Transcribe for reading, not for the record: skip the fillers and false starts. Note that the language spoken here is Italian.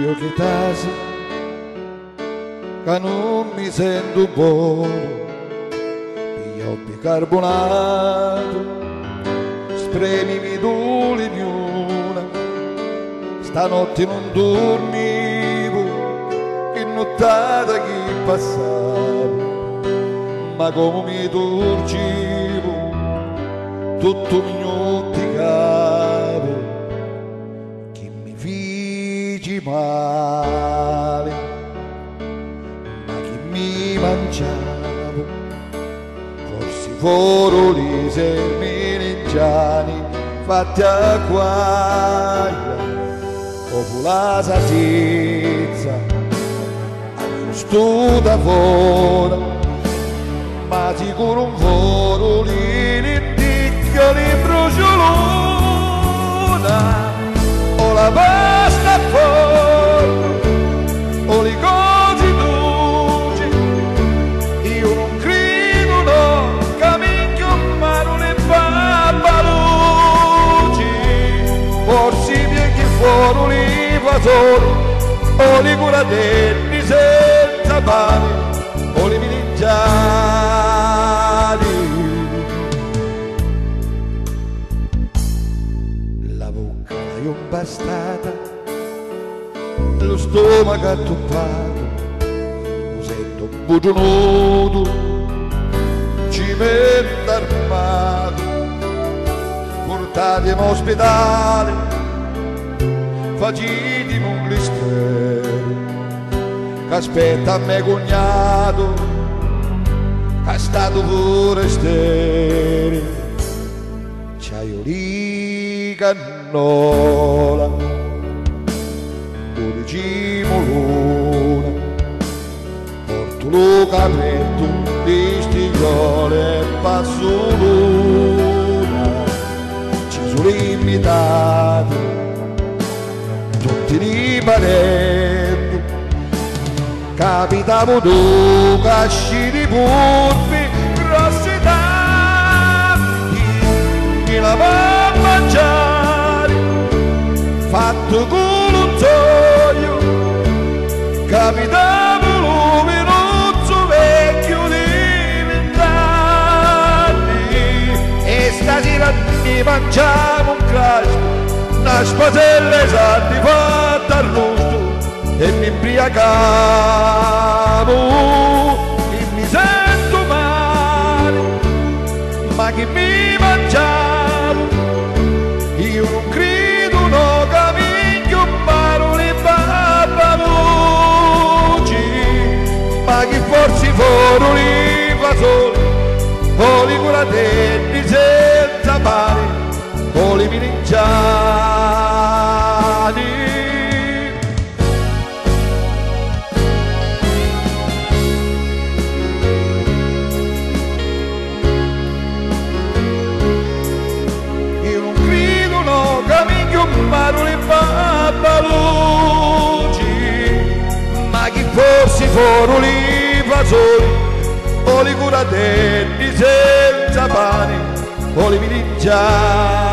io che tasi, che non mi sento buono, io bicarbonato, spremimi tu l'ignuna, stanotte non dormivo, che nottata che passavo, ma come mi torcivo, tutto mi capo, che mi feci male, ma che mi mangiavo, forse foro li serminigiani fatti a guaglia, o la saziezza, a sto da fuori, ma sicuro un foro li li bruciolona, o la pasta fuori, o le cose dolci, io non credo no, cammino ma non è pappaluci, forse pieghi fuori li fasoli, o li curadelli senza pane, o li minigiani. Bastata, lo stomaco attoppato, lo sento butonuto, cimento armato, portatemi all'ospedale, facitemi un glistero, che aspetta a me cognato, che è stato forestiere, c'hai lì cannola, cimolona, porto lo capretto di stigliole e passo l'una, ci sono imitati tutti i parenti, capitavo tu casci di purpi grossi tanti, chi la va a mangiare fatto culuzzoio, capitavo luminozzo vecchio di 20 anni, e stasera mi mangiamo un crasto, una spasella esanti fatta arrosto, e mi imbriacavo e mi sento male, ma che mi mangiavo, io non credo no cammino ma non le babbaluci, ma che forse fuori li fasoli, o li curadelli senza pane, o li minigiani. Ma chi forse fuori li fasoli, o li curadelli senza pane, o li minigiani.